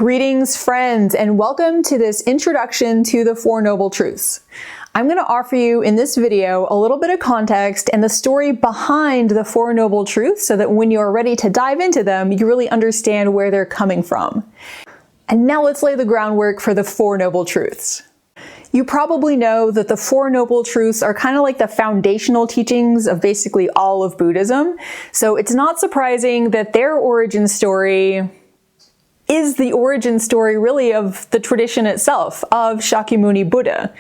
Greetings, friends, and welcome to this introduction to the Four Noble Truths. I'm going to offer you in this video a little bit of context and the story behind the Four Noble Truths so that when you're ready to dive into them, you really understand where they're coming from. And now let's lay the groundwork for the Four Noble Truths. You probably know that the Four Noble Truths are kind of like the foundational teachings of basically all of Buddhism. So it's not surprising that their origin story is the origin story really of the tradition itself, of Shakyamuni Buddha.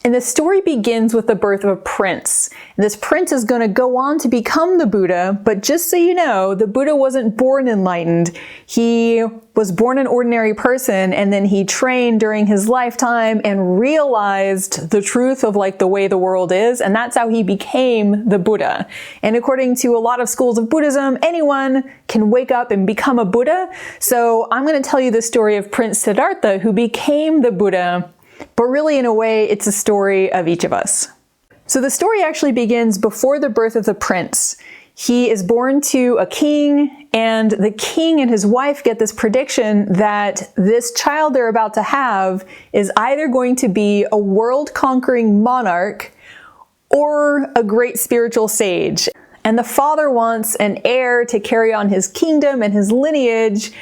And the story begins with the birth of a prince. And this prince is going to go on to become the Buddha, but just so you know, the Buddha wasn't born enlightened. He was born an ordinary person, and then he trained during his lifetime and realized the truth of the way the world is, and that's how he became the Buddha. And according to a lot of schools of Buddhism, anyone can wake up and become a Buddha. So I'm going to tell you the story of Prince Siddhartha, who became the Buddha. But really, in a way, it's a story of each of us. So the story actually begins before the birth of the prince. He is born to a king, and the king and his wife get this prediction that this child they're about to have is either going to be a world-conquering monarch or a great spiritual sage. And the father wants an heir to carry on his kingdom and his lineage.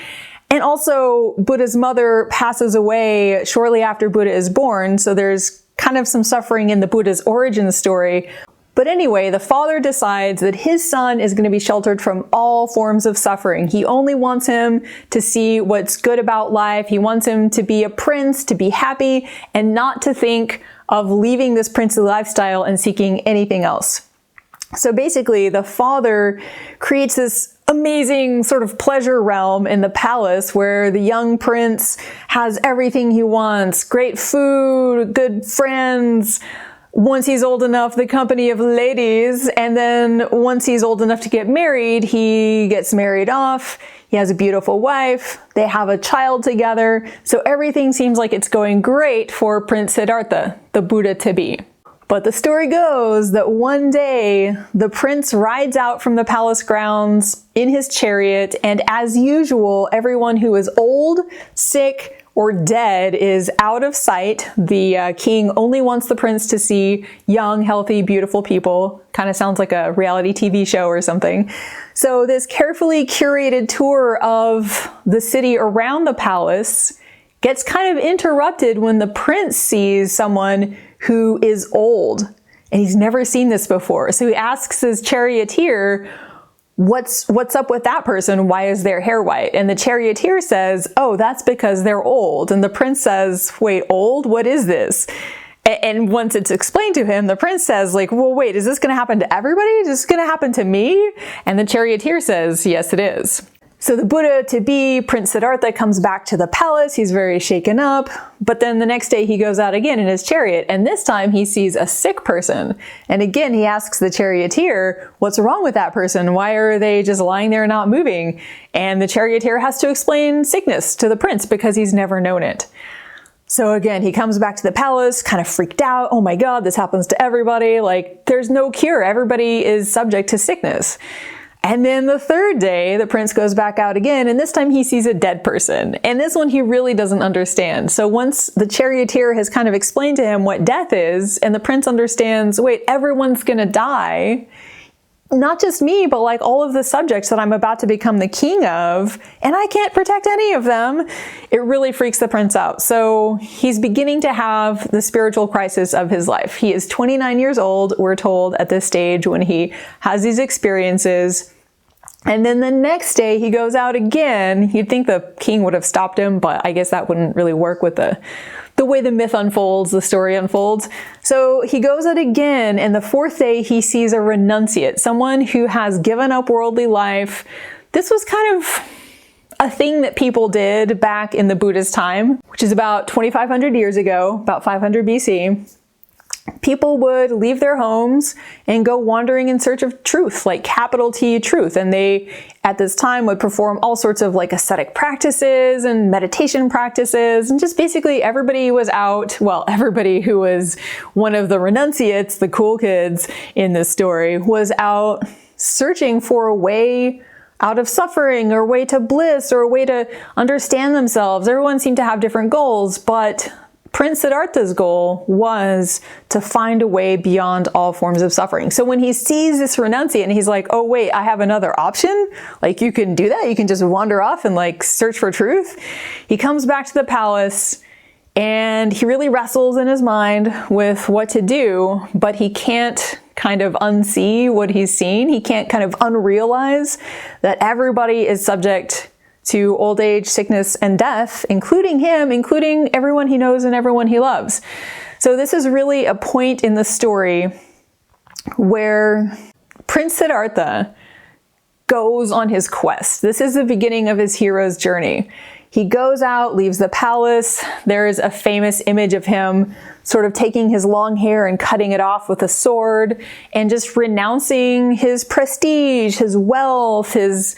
And also, Buddha's mother passes away shortly after Buddha is born, so there's kind of some suffering in the Buddha's origin story. But anyway, the father decides that his son is going to be sheltered from all forms of suffering. He only wants him to see what's good about life. He wants him to be a prince, to be happy, and not to think of leaving this princely lifestyle and seeking anything else. So basically, the father creates this amazing sort of pleasure realm in the palace where the young prince has everything he wants, great food, good friends, once he's old enough, the company of ladies, and then once he's old enough to get married, he gets married off, he has a beautiful wife, they have a child together, so everything seems like it's going great for Prince Siddhartha, the Buddha-to-be. But the story goes that one day, the prince rides out from the palace grounds in his chariot, and as usual, everyone who is old, sick, or dead is out of sight. The king only wants the prince to see young, healthy, beautiful people. Kind of sounds like a reality TV show or something. So this carefully curated tour of the city around the palace gets kind of interrupted when the prince sees someone who is old, and he's never seen this before. So he asks his charioteer, what's up with that person? Why is their hair white? And the charioteer says, oh, that's because they're old. And the prince says, wait, old? What is this? And once it's explained to him, the prince says, well, wait, is this going to happen to everybody? Is this going to happen to me? And the charioteer says, yes, it is. So the Buddha-to-be, Prince Siddhartha, comes back to the palace. He's very shaken up. But then the next day he goes out again in his chariot, and this time he sees a sick person. And again, he asks the charioteer, what's wrong with that person? Why are they just lying there not moving? And the charioteer has to explain sickness to the prince because he's never known it. So again, he comes back to the palace, kind of freaked out. Oh my God, this happens to everybody. There's no cure. Everybody is subject to sickness. And then the third day, the prince goes back out again, and this time he sees a dead person. And this one he really doesn't understand. So once the charioteer has kind of explained to him what death is, and the prince understands, wait, everyone's gonna die, not just me, but all of the subjects that I'm about to become the king of, and I can't protect any of them, it really freaks the prince out. So he's beginning to have the spiritual crisis of his life. He is 29 years old, we're told, at this stage when he has these experiences. And then the next day he goes out again. You'd think the king would have stopped him, but I guess that wouldn't really work with the way the myth unfolds, the story unfolds. So he goes out again, and the fourth day he sees a renunciate, someone who has given up worldly life. This was kind of a thing that people did back in the Buddha's time, which is about 2,500 years ago, about 500 BC. People would leave their homes and go wandering in search of truth, like capital T truth. And they, at this time, would perform all sorts of ascetic practices and meditation practices. And just basically everybody was out, well, everybody who was one of the renunciates, the cool kids in this story, was out searching for a way out of suffering or a way to bliss or a way to understand themselves. Everyone seemed to have different goals, but Prince Siddhartha's goal was to find a way beyond all forms of suffering. So when he sees this renunciate and he's like, oh wait, I have another option. Like, you can do that. You can just wander off and like search for truth. He comes back to the palace and he really wrestles in his mind with what to do, but he can't kind of unsee what he's seen. He can't kind of unrealize that everybody is subject to old age, sickness, and death, including him, including everyone he knows and everyone he loves. So this is really a point in the story where Prince Siddhartha goes on his quest. This is the beginning of his hero's journey. He goes out, leaves the palace. There's a famous image of him sort of taking his long hair and cutting it off with a sword and just renouncing his prestige, his wealth, his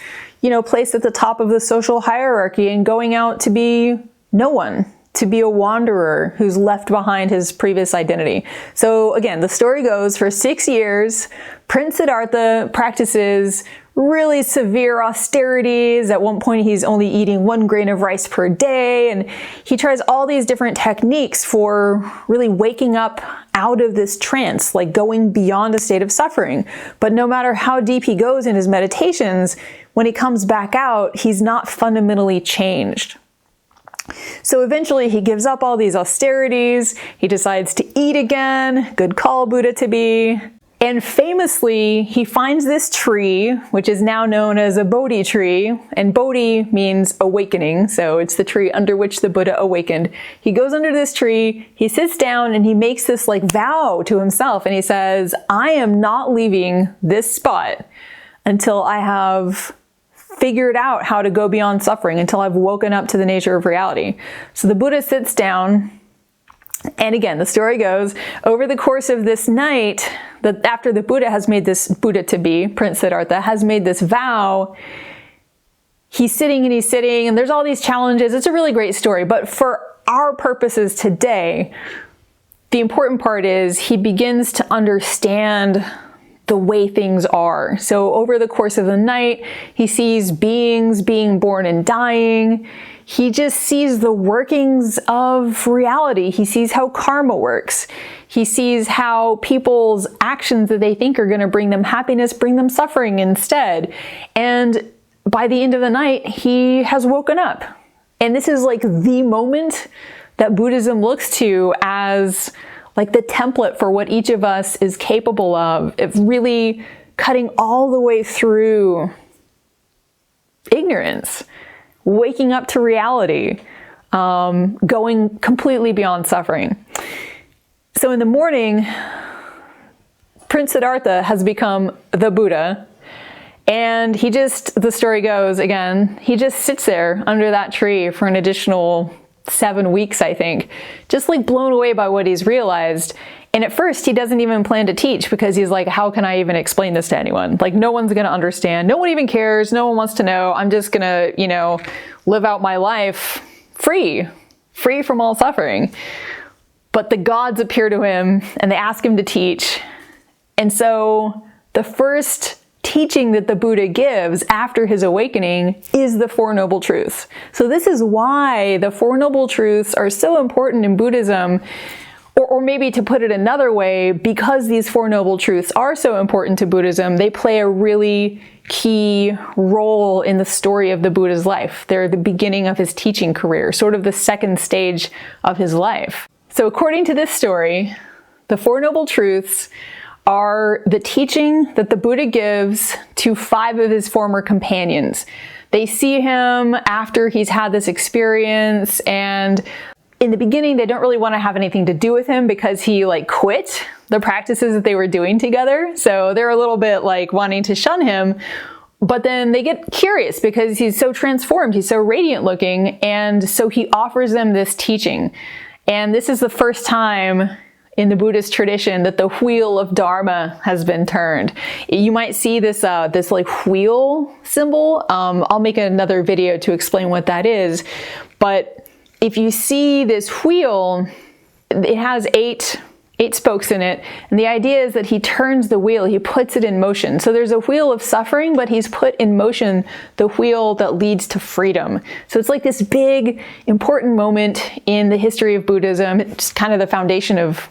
place at the top of the social hierarchy and going out to be no one, to be a wanderer who's left behind his previous identity. So again, the story goes, for 6 years, Prince Siddhartha practices really severe austerities. At one point, he's only eating 1 grain of rice per day, and he tries all these different techniques for really waking up out of this trance, like going beyond a state of suffering. But no matter how deep he goes in his meditations, when he comes back out, he's not fundamentally changed. So eventually he gives up all these austerities, he decides to eat again, good call, Buddha to be. And famously, he finds this tree, which is now known as a Bodhi tree, and Bodhi means awakening, so it's the tree under which the Buddha awakened. He goes under this tree, he sits down, and he makes this like vow to himself, and he says, I am not leaving this spot until I have figured out how to go beyond suffering, until I've woken up to the nature of reality. So the Buddha sits down, and again, the story goes, over the course of this night, that after the Buddha has made this, Buddha to be, Prince Siddhartha, has made this vow, he's sitting, and there's all these challenges. It's a really great story, but for our purposes today, the important part is he begins to understand the way things are. So over the course of the night, he sees beings being born and dying. He just sees the workings of reality. He sees how karma works. He sees how people's actions that they think are going to bring them happiness bring them suffering instead. And by the end of the night, he has woken up. And this is like the moment that Buddhism looks to as like the template for what each of us is capable of really cutting all the way through ignorance, waking up to reality, going completely beyond suffering. So in the morning, Prince Siddhartha has become the Buddha, and the story goes again, he just sits there under that tree for an additional 7 weeks, I think, just like blown away by what he's realized. And at first he doesn't even plan to teach because he's like, how can I even explain this to anyone? Like, no one's going to understand. No one even cares. No one wants to know. I'm just going to, live out my life free from all suffering. But the gods appear to him and they ask him to teach. And so the first teaching that the Buddha gives after his awakening is the Four Noble Truths. So this is why the Four Noble Truths are so important in Buddhism, or maybe to put it another way, because these Four Noble Truths are so important to Buddhism, they play a really key role in the story of the Buddha's life. They're the beginning of his teaching career, sort of the second stage of his life. So according to this story, the Four Noble Truths are the teaching that the Buddha gives to 5 of his former companions. They see him after he's had this experience, and in the beginning, they don't really want to have anything to do with him because he quit the practices that they were doing together. So they're a little bit wanting to shun him, but then they get curious because he's so transformed, he's so radiant looking, and so he offers them this teaching. And this is the first time in the Buddhist tradition that the wheel of Dharma has been turned. You might see this wheel symbol. I'll make another video to explain what that is. But if you see this wheel, it has 8 8 spokes in it. And the idea is that he turns the wheel, he puts it in motion. So there's a wheel of suffering, but he's put in motion the wheel that leads to freedom. So it's like this big, important moment in the history of Buddhism. It's kind of the foundation of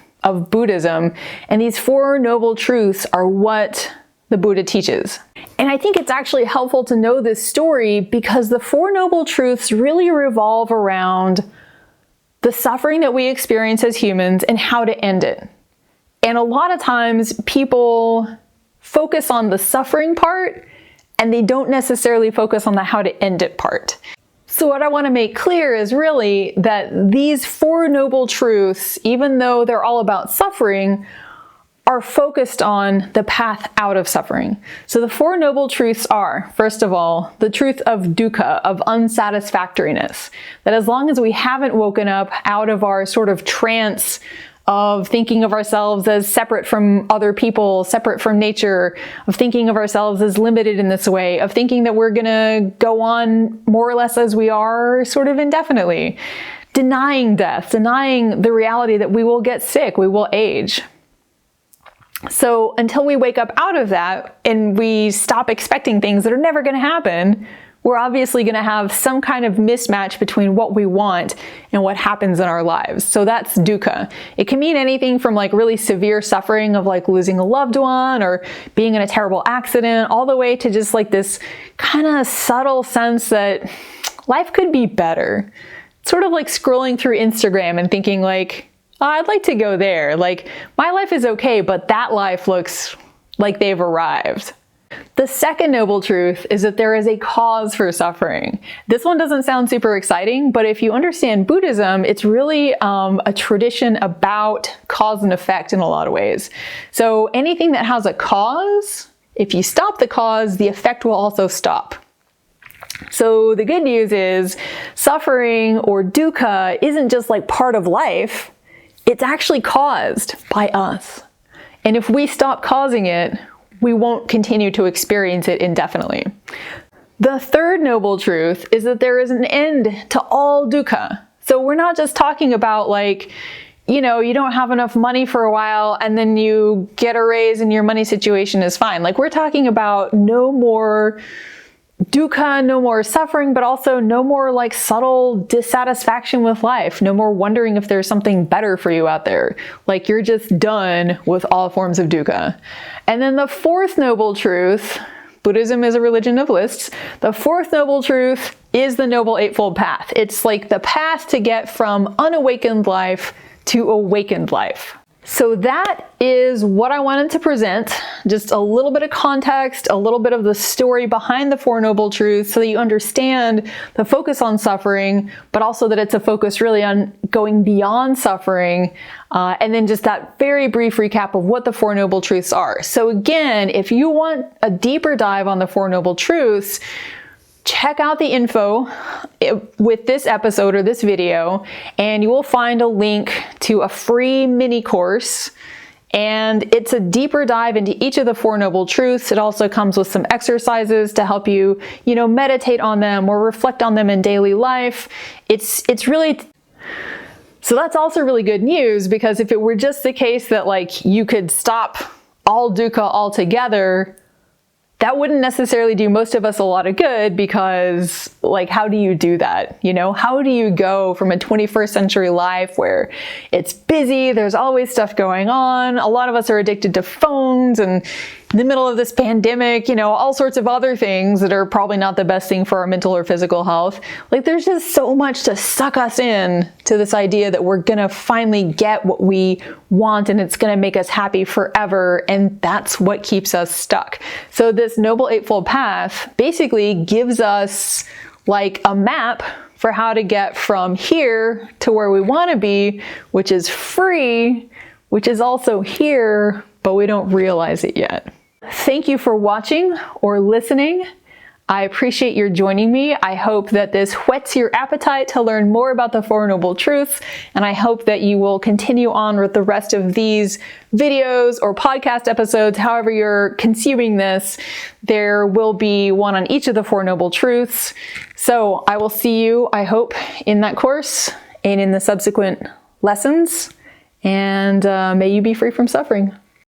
Buddhism. And these 4 noble truths are what the Buddha teaches. And I think it's actually helpful to know this story because the 4 noble truths really revolve around the suffering that we experience as humans and how to end it. And a lot of times people focus on the suffering part and they don't necessarily focus on the how to end it part. So what I want to make clear is really that these 4 noble truths, even though they're all about suffering, are focused on the path out of suffering. So the 4 noble truths are, first of all, the truth of dukkha, of unsatisfactoriness. That as long as we haven't woken up out of our sort of trance of thinking of ourselves as separate from other people, separate from nature, of thinking of ourselves as limited in this way, of thinking that we're gonna go on more or less as we are sort of indefinitely, denying death, denying the reality that we will get sick, we will age. So until we wake up out of that and we stop expecting things that are never going to happen, we're obviously going to have some kind of mismatch between what we want and what happens in our lives. So that's dukkha. It can mean anything from like really severe suffering of like losing a loved one or being in a terrible accident, all the way to just like this kind of subtle sense that life could be better. It's sort of like scrolling through Instagram and thinking like, oh, I'd like to go there. Like, my life is okay, but that life looks like they've arrived. The second noble truth is that there is a cause for suffering. This one doesn't sound super exciting, but if you understand Buddhism, it's really a tradition about cause and effect in a lot of ways. So anything that has a cause, if you stop the cause, the effect will also stop. So the good news is suffering or dukkha isn't just like part of life. It's actually caused by us. And if we stop causing it, we won't continue to experience it indefinitely. The third noble truth is that there is an end to all dukkha. So we're not just talking about like, you know, you don't have enough money for a while and then you get a raise and your money situation is fine. Like we're talking about no more dukkha, no more suffering, but also no more like subtle dissatisfaction with life. No more wondering if there's something better for you out there. Like you're just done with all forms of dukkha. And then the fourth noble truth, Buddhism is a religion of lists. The fourth noble truth is the Noble Eightfold Path. It's like the path to get from unawakened life to awakened life. So that is what I wanted to present, just a little bit of context, a little bit of the story behind the Four Noble Truths so that you understand the focus on suffering, but also that it's a focus really on going beyond suffering, and then just that very brief recap of what the Four Noble Truths are. So again, if you want a deeper dive on the Four Noble Truths, check out the info with this episode or this video, and you will find a link to a free mini course. And it's a deeper dive into each of the Four Noble Truths. It also comes with some exercises to help you, meditate on them or reflect on them in daily life. It's really... So that's also really good news, because if it were just the case that like you could stop all dukkha altogether, that wouldn't necessarily do most of us a lot of good, because like, how do you do that? How do you go from a 21st century life where it's busy, there's always stuff going on, a lot of us are addicted to phones, and in the middle of this pandemic, all sorts of other things that are probably not the best thing for our mental or physical health. Like there's just so much to suck us in to this idea that we're gonna finally get what we want and it's gonna make us happy forever, and that's what keeps us stuck. So this Noble Eightfold Path basically gives us like a map for how to get from here to where we want to be, which is free, which is also here, but we don't realize it yet. Thank you for watching or listening. I appreciate your joining me. I hope that this whets your appetite to learn more about the Four Noble Truths, and I hope that you will continue on with the rest of these videos or podcast episodes, however you're consuming this. There will be one on each of the Four Noble Truths. So I will see you, I hope, in that course and in the subsequent lessons. and may you be free from suffering.